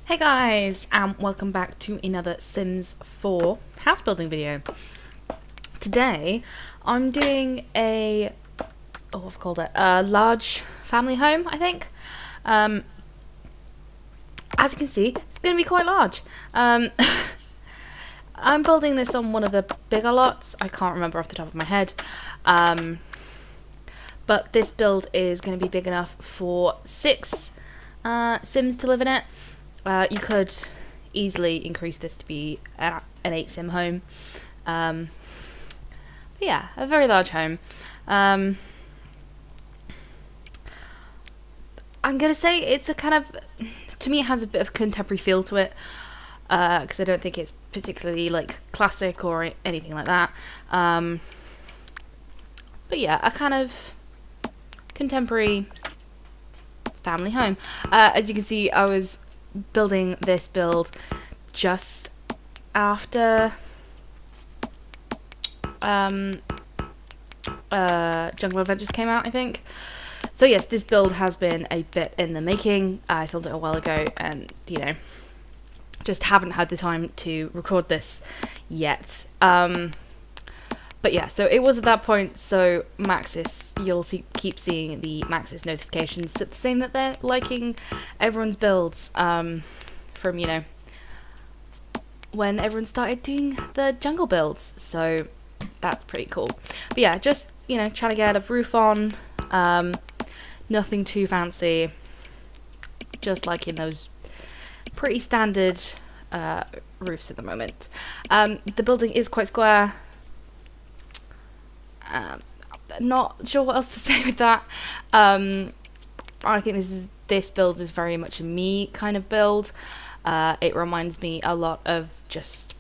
Hey guys, and welcome back to another Sims 4 house building video. Today, I'm doing a large family home, I think. As you can see, it's going to be quite large. I'm building this on one of the bigger lots. I can't remember off the top of my head. But this build is going to be big enough for 6 Sims to live in it. You could easily increase this to be an 8 sim home. But yeah, a very large home. I'm going to say it's a kind of, to me it has a bit of contemporary feel to it. Because I don't think it's particularly like classic or anything like that. But yeah, a kind of contemporary family home. As you can see, I was building this build just after Jungle Adventures came out, I think. So yes, this build has been a bit in the making. I filmed it a while ago and, you know, just haven't had the time to record this yet. But yeah, so it was at that point, so Maxis, you'll keep seeing the Maxis notifications saying that they're liking everyone's builds from, you know, when everyone started doing the jungle builds, so that's pretty cool. But yeah, just, you know, trying to get a roof on, nothing too fancy, just like in those pretty standard roofs at the moment. The building is quite square. Not sure what else to say with that. I think this build is very much a me kind of build. It reminds me a lot of just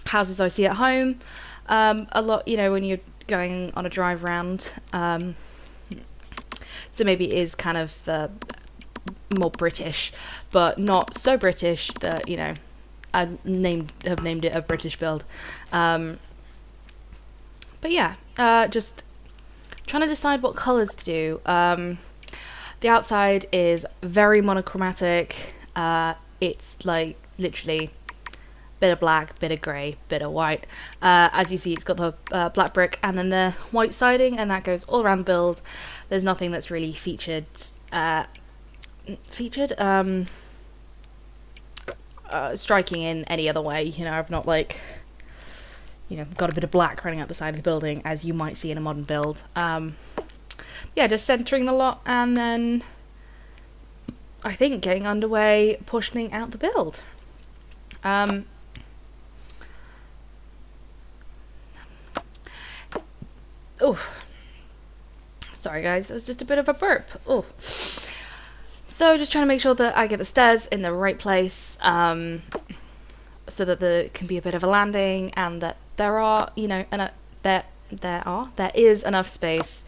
houses I see at home. A lot, you know, when you're going on a drive round. So maybe it is kind of more British, but not so British that, you know, I have named it a British build. But yeah, just trying to decide what colours to do. The outside is very monochromatic. It's like literally bit of black, bit of grey, bit of white. As you see, it's got the black brick and then the white siding, and that goes all around the build. There's nothing that's really featured. Striking in any other way. You know, I've not like, you know, got a bit of black running out the side of the building, as you might see in a modern build. Yeah, just centering the lot, and then I think getting underway, portioning out the build. Oh, sorry guys, that was just a bit of a burp. Oh, so just trying to make sure that I get the stairs in the right place, so that there can be a bit of a landing, and that there are, you know, and there is enough space,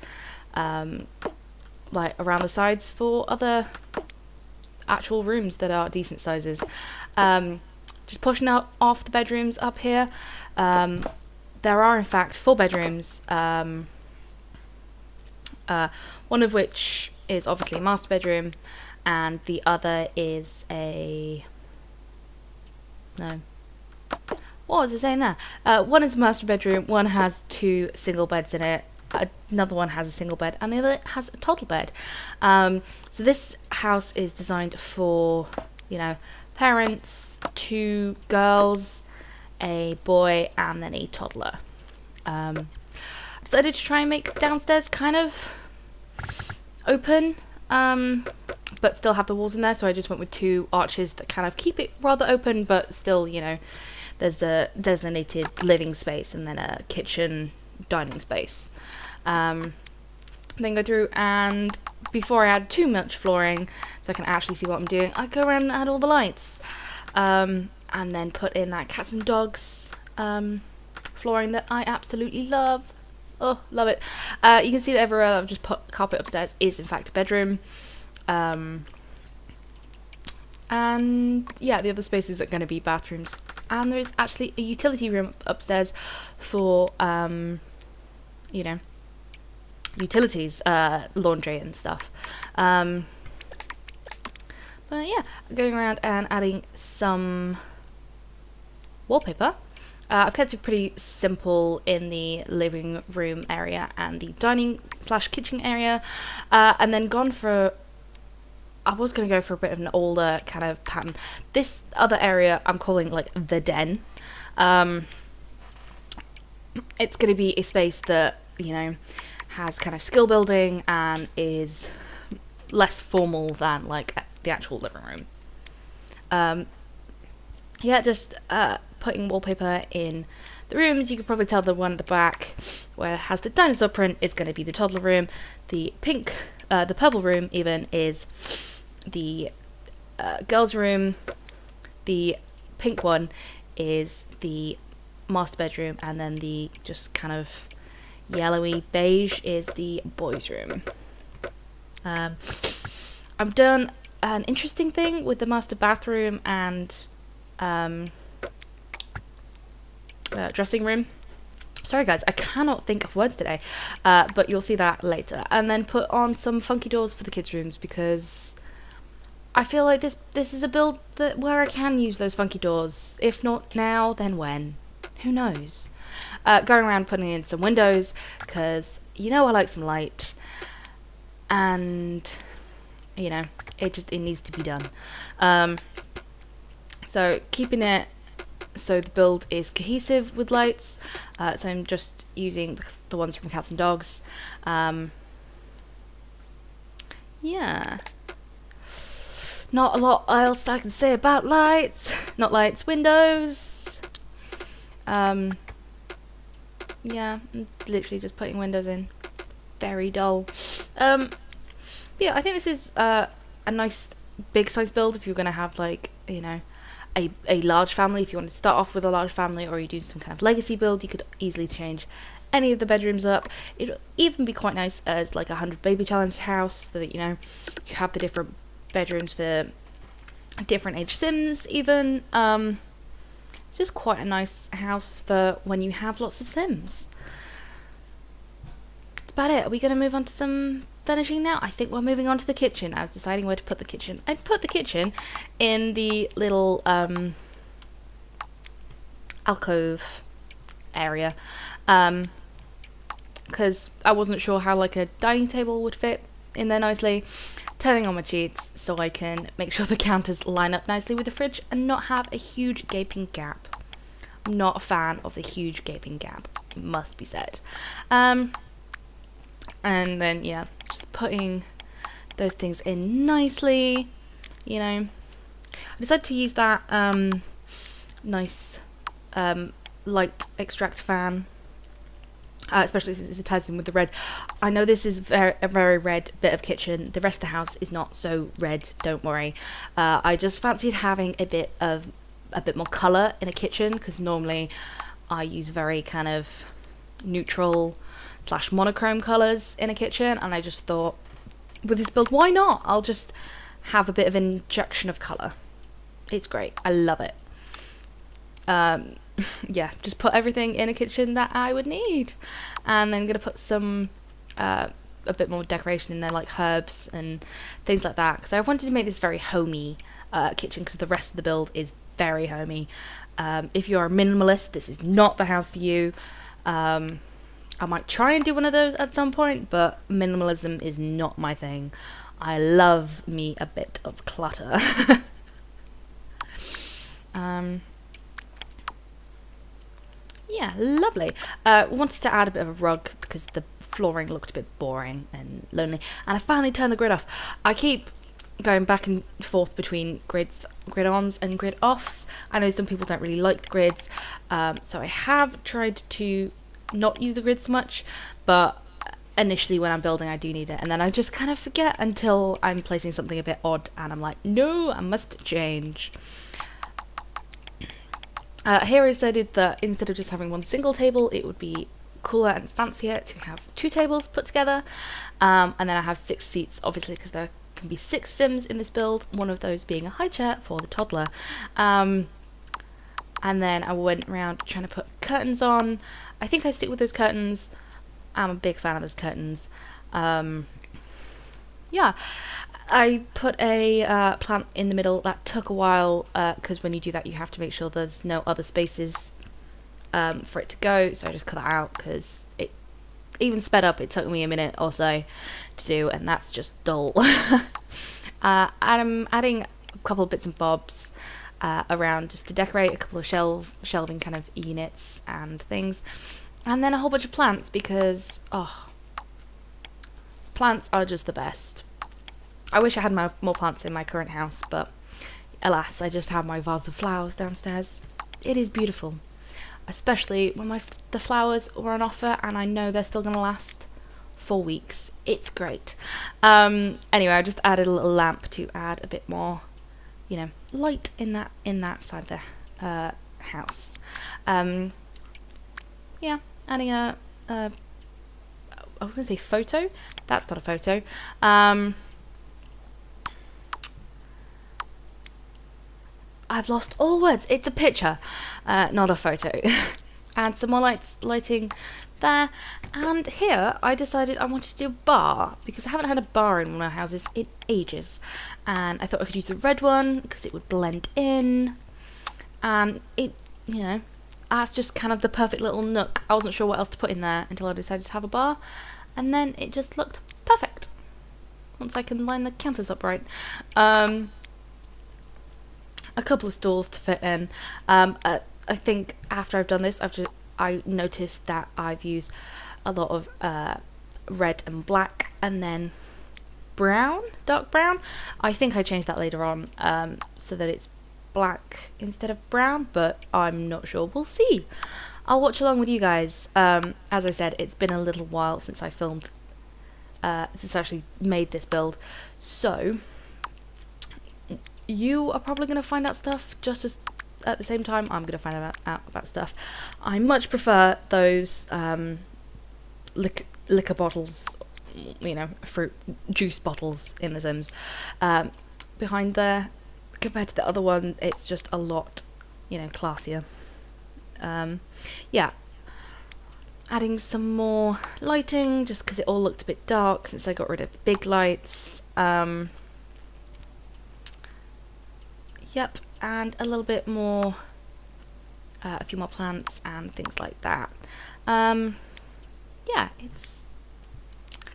like around the sides for other actual rooms that are decent sizes. Just pushing out off the bedrooms up here. There are in fact 4 bedrooms. One of which is obviously a master bedroom, and the other is a no. What was it saying there? One is a master bedroom, one has 2 single beds in it, another one has a single bed, and the other has a toddler bed. So this house is designed for, you know, parents, 2 girls, a boy, and then a toddler. Decided to try and make downstairs kind of open, but still have the walls in there, so I just went with 2 arches that kind of keep it rather open, but still, you know, there's a designated living space and then a kitchen dining space. Then go through, and before I add too much flooring, so I can actually see what I'm doing, I go around and add all the lights. And then put in that cats and dogs flooring that I absolutely love. Oh, love it. You can see that everywhere I've just put carpet upstairs is in fact a bedroom. And yeah, the other spaces are going to be bathrooms. And there is actually a utility room upstairs for, you know, utilities, laundry and stuff. But yeah, going around and adding some wallpaper. I've kept it pretty simple in the living room area and the dining / kitchen area, and then gone for, I was going to go for a bit of an older kind of pattern. This other area I'm calling like the den. It's going to be a space that, you know, has kind of skill building and is less formal than like the actual living room. Yeah, just putting wallpaper in the rooms. You could probably tell the one at the back where it has the dinosaur print is going to be the toddler room. The purple room even is the girls' room. The pink one is the master bedroom, and then the just kind of yellowy beige is the boys' room. I've done an interesting thing with the master bathroom and dressing room. Sorry guys, I cannot think of words today, but you'll see that later. And then put on some funky doors for the kids' rooms, because I feel like this is a build where I can use those funky doors. If not now, then when? Who knows? Going around putting in some windows, because you know I like some light, and you know it needs to be done. So keeping it so the build is cohesive with lights. So I'm just using the ones from Cats and Dogs. Yeah. Not a lot else I can say about lights. Not lights, windows. Yeah, I'm literally just putting windows in. Very dull. Yeah, I think this is a nice big size build if you're going to have, like, you know, a large family. If you want to start off with a large family, or you're doing some kind of legacy build, you could easily change any of the bedrooms up. It'd even be quite nice as like a 100 baby challenge house, so that, you know, you have the different bedrooms for different age Sims even. It's just quite a nice house for when you have lots of Sims. That's about it. Are we going to move on to some finishing now? I think we're moving on to the kitchen. I was deciding where to put the kitchen. I put the kitchen in the little alcove area, because I wasn't sure how like a dining table would fit in there nicely. Turning on my sheets so I can make sure the counters line up nicely with the fridge and not have a huge gaping gap. I'm not a fan of the huge gaping gap, it must be said. And then, yeah, just putting those things in nicely, you know. I decided to use that nice light extract fan, especially since it ties in with the red. I know this is a very red bit of kitchen. The rest of the house is not so red, don't worry. I just fancied having a bit more colour in a kitchen, because normally I use very kind of neutral / monochrome colours in a kitchen, and I just thought, with this build, why not? I'll just have a bit of injection of colour. It's great. I love it. Yeah, just put everything in a kitchen that I would need, and then I'm gonna put some a bit more decoration in there, like herbs and things like that, because I wanted to make this very homey kitchen, because the rest of the build is very homey. If you're a minimalist, this is not the house for you. I might try and do one of those at some point, but minimalism is not my thing. I love me a bit of clutter. Yeah, lovely. Wanted to add a bit of a rug because the flooring looked a bit boring and lonely, and I finally turned the grid off. I keep going back and forth between grid-ons and grid-offs. I know some people don't really like the grids, so I have tried to not use the grid so much, but initially when I'm building I do need it, and then I just kind of forget until I'm placing something a bit odd and I'm like, no, I must change. Here I decided that instead of just having one single table, it would be cooler and fancier to have 2 tables put together, and then I have 6 seats, obviously, because there can be 6 Sims in this build, one of those being a high chair for the toddler. And then I went around trying to put curtains on. I think I stick with those curtains. I'm a big fan of those curtains. Yeah, I put a plant in the middle. That took a while because when you do that you have to make sure there's no other spaces for it to go, so I just cut that out because it even sped up. It took me a minute or so to do, and that's just dull. I'm adding a couple of bits and bobs around just to decorate, a couple of shelving kind of units and things, and then a whole bunch of plants because plants are just the best. I wish I had more plants in my current house, but alas, I just have my vase of flowers downstairs. It is beautiful, especially when the flowers were on offer and I know they're still going to last 4 weeks. It's great. Anyway, I just added a little lamp to add a bit more, light in that side of the house. Yeah, adding a I was going to say photo. That's not a photo. I've lost all words. It's a picture, not a photo. And some more lighting there. And here, I decided I wanted to do a bar, because I haven't had a bar in one of my houses in ages. And I thought I could use the red one, because it would blend in. And it, that's just kind of the perfect little nook. I wasn't sure what else to put in there until I decided to have a bar. And then it just looked perfect. Once I can line the counters up right. A couple of stools to fit in. I think after I've done this, I noticed that I've used a lot of red and black, and then brown, dark brown. I think I changed that later on so that it's black instead of brown, but I'm not sure. We'll see. I'll watch along with you guys. As I said, it's been a little while since I filmed, since I actually made this build, so you are probably going to find out stuff just as at the same time I'm going to find out about stuff. I much prefer those liquor bottles, fruit juice bottles in The Sims behind there. Compared to the other one, it's just a lot, classier. Yeah. Adding some more lighting, just because it all looked a bit dark since I got rid of the big lights. Yep, and a little bit more, a few more plants and things like that. Yeah, it's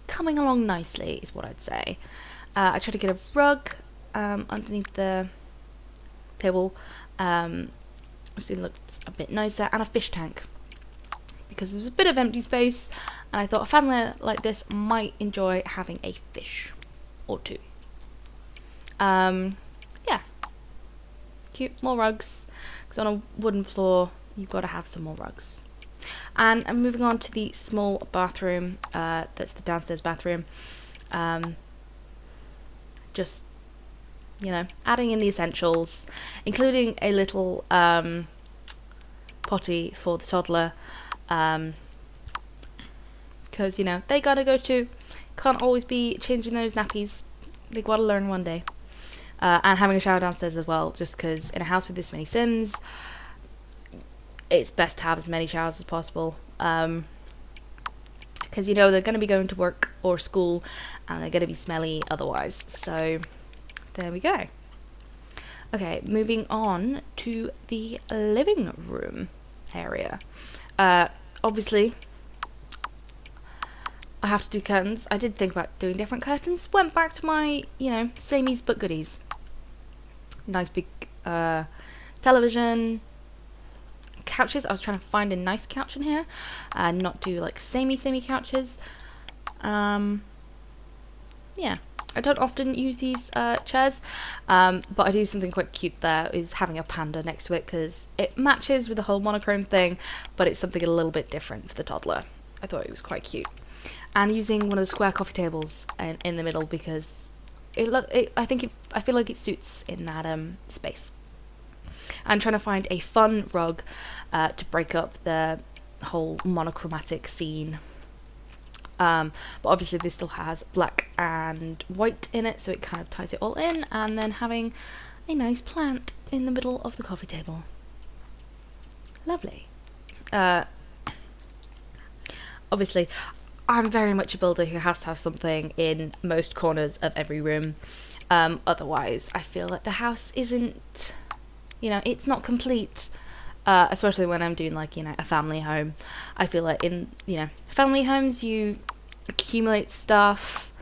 coming along nicely, is what I'd say. I tried to get a rug underneath the table, which looked a bit nicer, and a fish tank, because there was a bit of empty space, and I thought a family like this might enjoy having a fish or two. Yeah. Cute, more rugs, because on a wooden floor you've got to have some more rugs. And I'm moving on to the small bathroom, that's the downstairs bathroom. Just, adding in the essentials, including a little potty for the toddler, because they gotta go too, can't always be changing those nappies, they gotta learn one day. And having a shower downstairs as well, just because in a house with this many Sims, it's best to have as many showers as possible. Because, they're going to be going to work or school, and they're going to be smelly otherwise. So, there we go. Okay, moving on to the living room area. Obviously, I have to do curtains. I did think about doing different curtains. Went back to my, sameys but goodies. Nice big television, couches. I was trying to find a nice couch in here, not do like samey couches. Yeah, I don't often use these chairs, but I do something quite cute there, is having a panda next to it, because it matches with the whole monochrome thing, but it's something a little bit different for the toddler. I thought it was quite cute. And using one of the square coffee tables in the middle, because I feel like it suits in that space. And trying to find a fun rug to break up the whole monochromatic scene. But obviously this still has black and white in it, so it kind of ties it all in. And then having a nice plant in the middle of the coffee table. Lovely. Obviously, I'm very much a builder who has to have something in most corners of every room. Otherwise, I feel like the house isn't, it's not complete. Especially when I'm doing like, a family home. I feel like in, family homes you accumulate stuff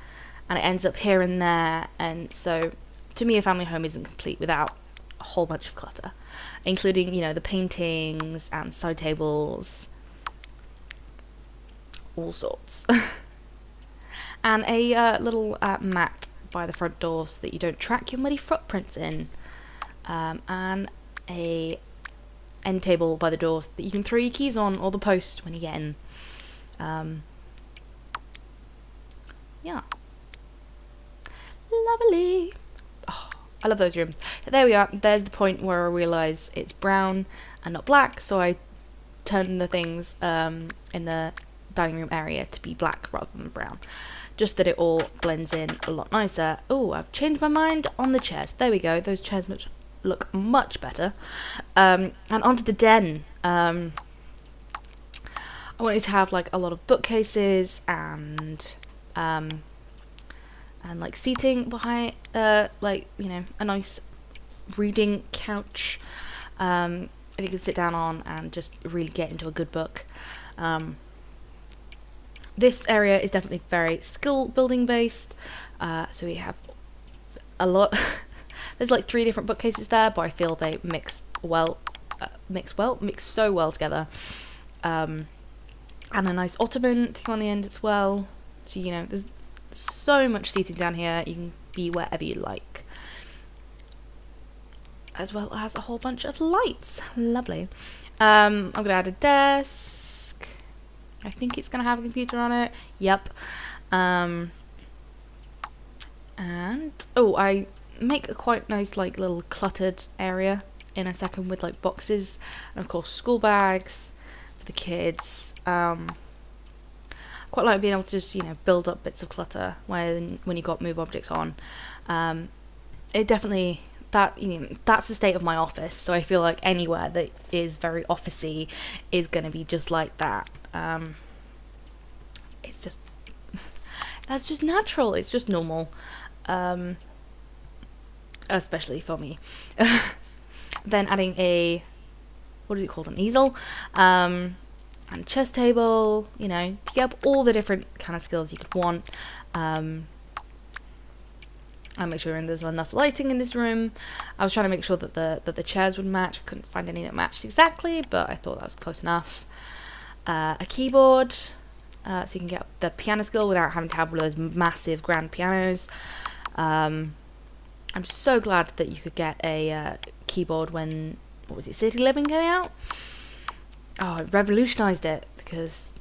and it ends up here and there. And so to me, a family home isn't complete without a whole bunch of clutter, including, the paintings and side tables, all sorts. And a little mat by the front door so that you don't track your muddy footprints in. And a end table by the door so that you can throw your keys on or the post when you get in. Yeah. Lovely. Oh, I love those rooms. There we are. There's the point where I realise it's brown and not black, so I turn the things in the dining room area to be black rather than brown. Just that it all blends in a lot nicer. Oh, I've changed my mind on the chairs. There we go. Those chairs look much better. And onto the den. I wanted to have like a lot of bookcases and like seating behind, like, a nice reading couch that you can sit down on and just really get into a good book. This area is definitely very skill building based. So we have a lot. There's like 3 different bookcases there, but I feel they mix so well together. And a nice ottoman thing on the end as well. So, there's so much seating down here. You can be wherever you like. As well as a whole bunch of lights. Lovely. I'm going to add a desk. I think it's going to have a computer on it. Yep. And, I make a quite nice, like, little cluttered area in a second with, like, boxes. And, of course, school bags for the kids. Quite like being able to just, build up bits of clutter when you got move objects on. It definitely... that's the state of my office, so I feel like anywhere that is very officey is going to be just like that. It's just that's just natural. It's just normal, especially for me. Then adding what is it called, an easel, and a chess table. To get up all the different kind of skills you could want. I'll make sure there's enough lighting in this room. I was trying to make sure that the chairs would match. I couldn't find any that matched exactly, but I thought that was close enough. A keyboard, so you can get the piano skill without having to have one of those massive grand pianos. I'm so glad that you could get a keyboard when, City Living came out? Oh, it revolutionised it, because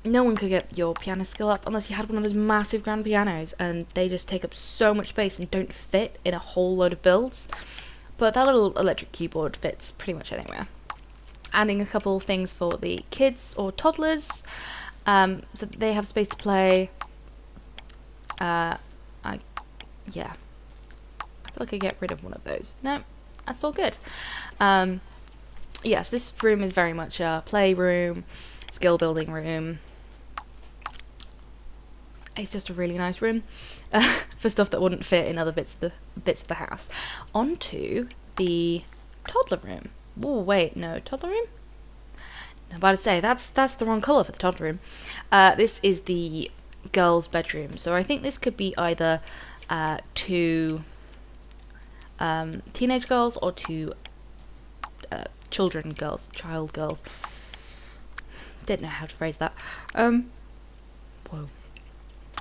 no one could get your piano skill up unless you had one of those massive grand pianos, and they just take up so much space and don't fit in a whole load of builds. But that little electric keyboard fits pretty much anywhere. Adding a couple things for the kids or toddlers, so that they have space to play. I feel like I get rid of one of those. No, that's all good. Yes, this room is very much a playroom, skill building room. It's just a really nice room for stuff that wouldn't fit in other bits of the house. Onto the toddler room. Oh wait, no, toddler room? I'm about to say that's the wrong colour for the toddler room. This is the girls' bedroom. So I think this could be either 2 teenage girls or 2 child girls. Didn't know how to phrase that. Whoa.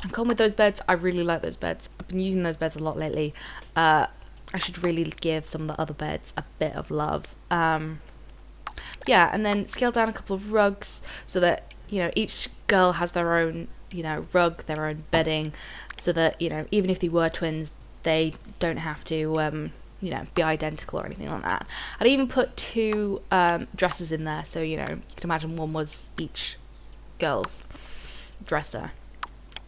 I'm calm with those beds. I really like those beds. I've been using those beds a lot lately. I should really give some of the other beds a bit of love. And then scale down a couple of rugs so that, each girl has their own, rug, their own bedding, so that, even if they were twins, they don't have to, be identical or anything like that. I'd even put 2 dressers in there, so, you can imagine one was each girl's dresser.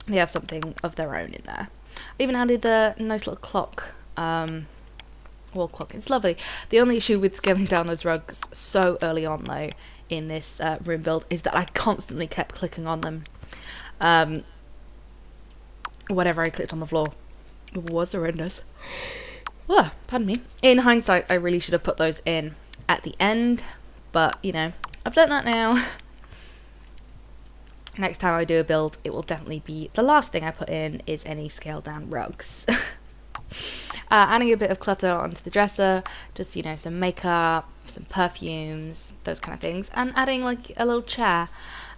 They have something of their own in there. I even added the nice little clock, wall clock. It's lovely. The only issue with scaling down those rugs so early on, though, in this room build is that I constantly kept clicking on them. Whatever I clicked on the floor was horrendous. Oh, pardon me. In hindsight, I really should have put those in at the end, but you know, I've learnt that now. Next time I do a build, it will definitely be the last thing I put in is any scaled down rugs. Adding a bit of clutter onto the dresser, just, you know, some makeup, some perfumes, those kind of things, and adding like a little chair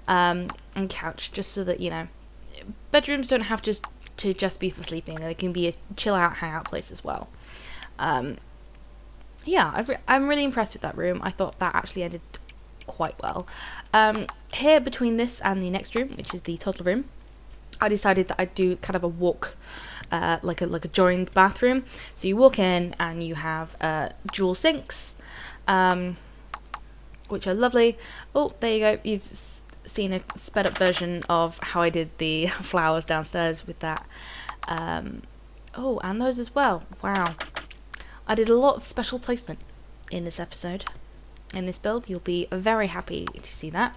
and couch, just so that, you know, bedrooms don't have to just be for sleeping. They can be a chill out, hangout place as well. Yeah, I'm really impressed with that room. I thought that actually ended quite well. Here between this and the next room, which is the toddler room, I decided that I'd do kind of a walk, like a joined bathroom. So you walk in and you have dual sinks, which are lovely. Oh, there you go. You've seen a sped up version of how I did the flowers downstairs with that. Oh, and those as well. Wow. I did a lot of special placement in this episode. In this build, you'll be very happy to see that.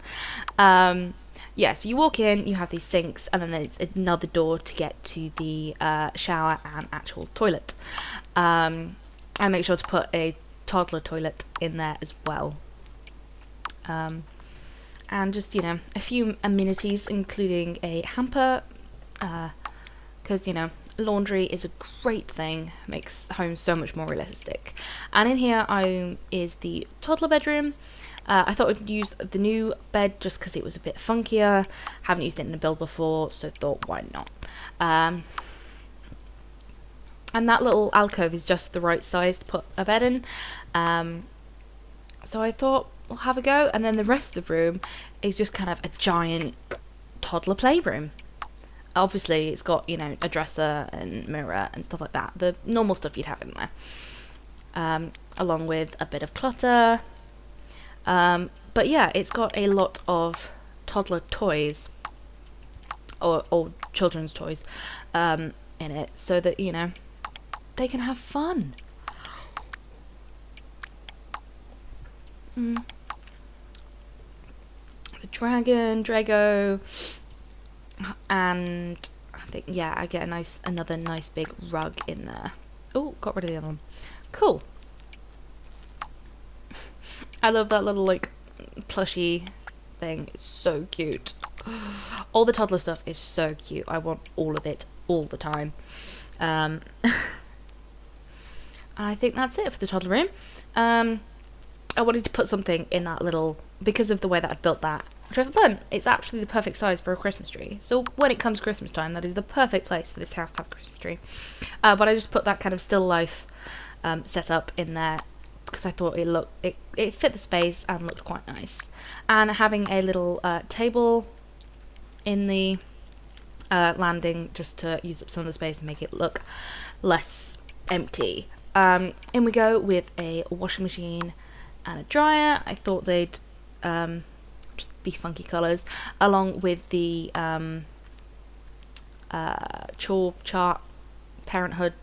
Yeah, so you walk in, you have these sinks, and then there's another door to get to the shower and actual toilet. And make sure to put a toddler toilet in there as well. And just, you know, a few amenities, including a hamper, because, you know, laundry is a great thing, makes home so much more realistic. And in here is the toddler bedroom. I thought I'd use the new bed just because it was a bit funkier. Haven't used it in a build before, so thought why not. And that little alcove is just the right size to put a bed in. So I thought we'll have a go, and then the rest of the room is just kind of a giant toddler playroom. Obviously, it's got, you know, a dresser and mirror and stuff like that. The normal stuff you'd have in there. Along with a bit of clutter. But yeah, it's got a lot of toddler toys. Or children's toys. In it. So that, you know, they can have fun. The Drago. And I think, yeah, I get another nice big rug in there. Oh, got rid of the other one. Cool. I love that little, like, plushy thing. It's so cute. All the toddler stuff is so cute. I want all of it all the time. And I think that's it for the toddler room. I wanted to put something in that little, because of the way that I built that, which I've learned it's actually the perfect size for a Christmas tree. So when it comes Christmas time, that is the perfect place for this house to have a Christmas tree. But I just put that kind of still life setup in there because I thought it fit the space and looked quite nice. And having a little table in the landing just to use up some of the space and make it look less empty. In we go with a washing machine and a dryer. I thought they'd just be funky colours, along with the chart parenthood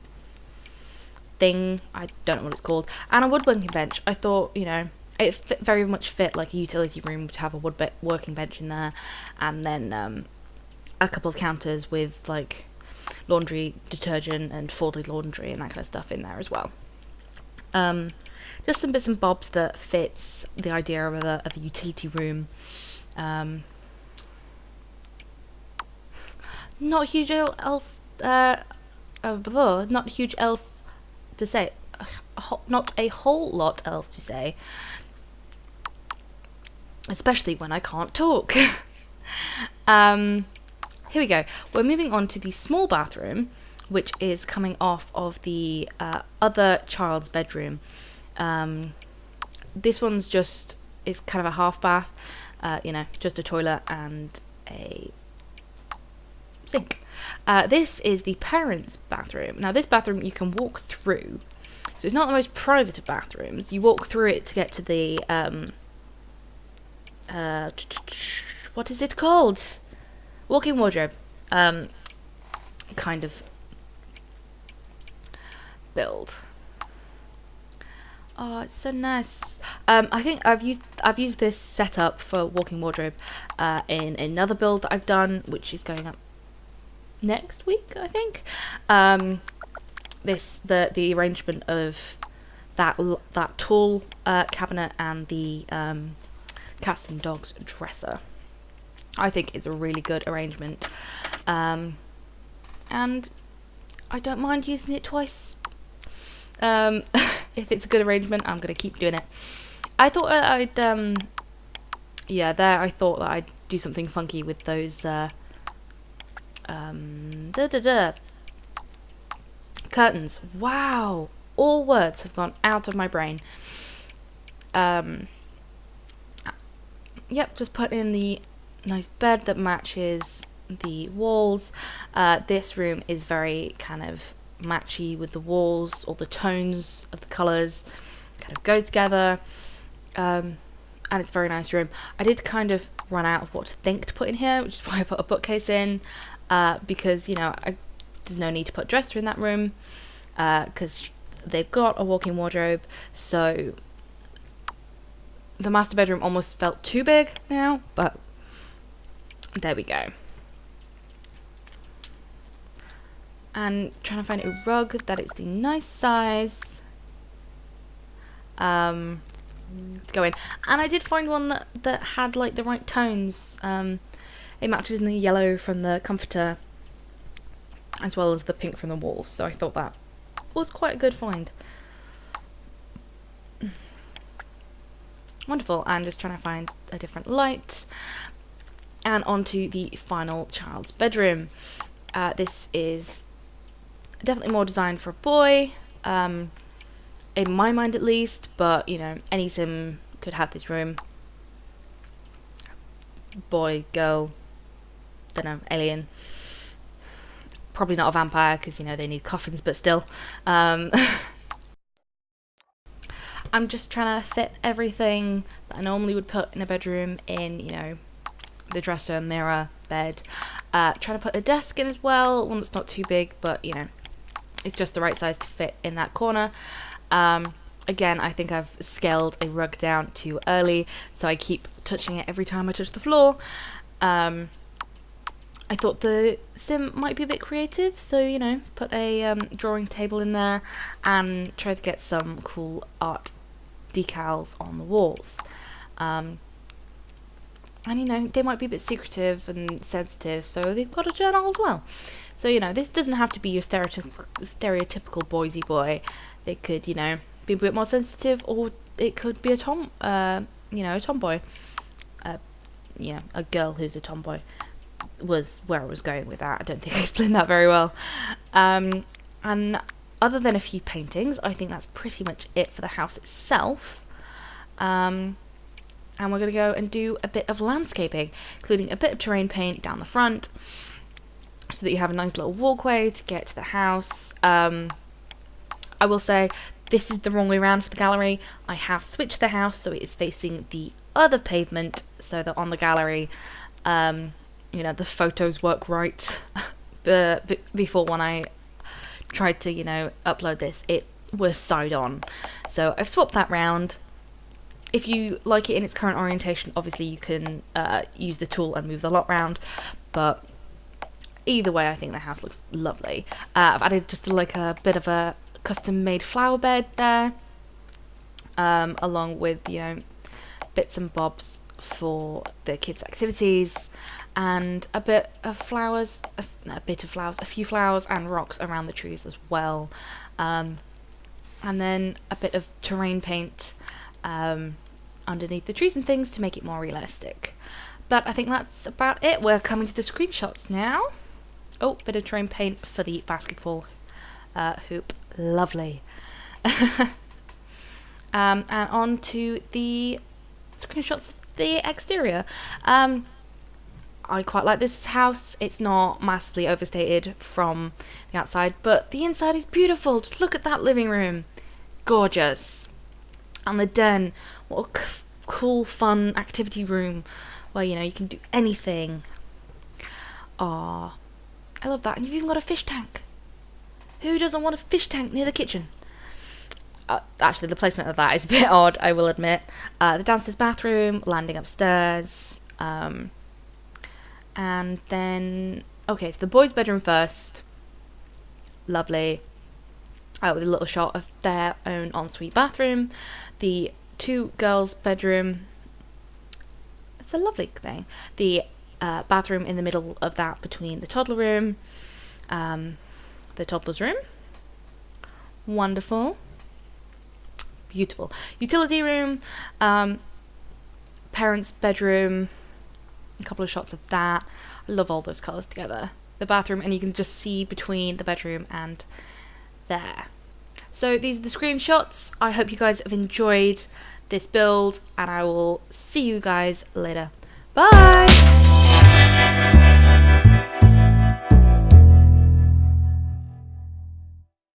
thing. I don't know what it's called. And a woodworking bench. I thought, you know, it very much fit like a utility room to have a woodworking bench in there, and then a couple of counters with like laundry detergent and folded laundry and that kind of stuff in there as well. Just some bits and bobs that fits the idea of a utility room. Not huge else. Not huge else to say. Not a whole lot else to say. Especially when I can't talk. Here we go. We're moving on to the small bathroom, which is coming off of the other child's bedroom. This one's is kind of a half bath, you know, just a toilet and a sink. This is the parents' bathroom. Now, this bathroom you can walk through, so it's not the most private of bathrooms. You walk through it to get to the what is it called? Walk-in wardrobe, kind of build. Oh, it's so nice. I think I've used this setup for walking wardrobe in another build that I've done, which is going up next week, I think. The arrangement of that tall cabinet and the cats and dogs dresser. I think it's a really good arrangement, and I don't mind using it twice. If it's a good arrangement, I'm gonna keep doing it. I thought I'd I thought that I'd do something funky with those curtains. Wow, all words have gone out of my brain. Yep, just put in the nice bed that matches the walls. This room is very kind of matchy with the walls, all the tones of the colours kind of go together, and it's a very nice room. I did kind of run out of what to think to put in here, which is why I put a bookcase in, because there's no need to put a dresser in that room, because they've got a walk-in wardrobe. So the master bedroom almost felt too big now, but there we go. And trying to find a rug that is the nice size to go in. And I did find one that had like the right tones. It matches in the yellow from the comforter as well as the pink from the walls, so I thought that was quite a good find. Wonderful. And just trying to find a different light. And onto the final child's bedroom. This is definitely more designed for a boy, in my mind at least, but any sim could have this room. Boy, girl, don't know, alien. Probably not a vampire because they need coffins, but still. I'm just trying to fit everything that I normally would put in a bedroom in, the dresser, mirror, bed. Trying to put a desk in as well, one that's not too big, but it's just the right size to fit in that corner. Again, I think I've scaled a rug down too early, so I keep touching it every time I touch the floor. I thought the sim might be a bit creative, so put a drawing table in there and try to get some cool art decals on the walls. And they might be a bit secretive and sensitive, so they've got a journal as well. So this doesn't have to be your stereotypical boysy boy. It could be a bit more sensitive, or it could be a tomboy. A girl who's a tomboy was where I was going with that. I don't think I explained that very well. And other than a few paintings, I think that's pretty much it for the house itself. And we're going to go and do a bit of landscaping, including a bit of terrain paint down the front, so that you have a nice little walkway to get to the house. I will say, this is the wrong way around for the gallery. I have switched the house so it is facing the other pavement, so that on the gallery, the photos work right. Before, when I tried to, upload this, it was side on. So I've swapped that round. If you like it in its current orientation, obviously you can use the tool and move the lot round, but either way, I think the house looks lovely. I've added just a bit of a custom-made flower bed there, along with bits and bobs for the kids' activities, and a few flowers and rocks around the trees as well, and then a bit of terrain paint underneath the trees and things to make it more realistic. But I think that's about it. We're coming to the screenshots now. Oh, bit of terrain paint for the basketball hoop. Lovely. And on to the screenshots of the exterior. I quite like this house. It's not massively overstated from the outside, but the inside is beautiful. Just look at that living room. Gorgeous. And the den. What a cool, fun activity room where, you can do anything. Ah, I love that. And you've even got a fish tank. Who doesn't want a fish tank near the kitchen? actually the placement of that is a bit odd, I will admit. The downstairs bathroom, landing upstairs, and then, okay, so the boys' bedroom first, lovely, with a little shot of their own ensuite bathroom. The two girls' bedroom, it's a lovely thing. The bathroom in the middle of that between the toddler room, the toddler's room, wonderful, beautiful. Utility room, parents' bedroom, a couple of shots of that. I love all those colours together. The bathroom, and you can just see between the bedroom and there. So these are the screenshots. I hope you guys have enjoyed this build, and I will see you guys later. Bye!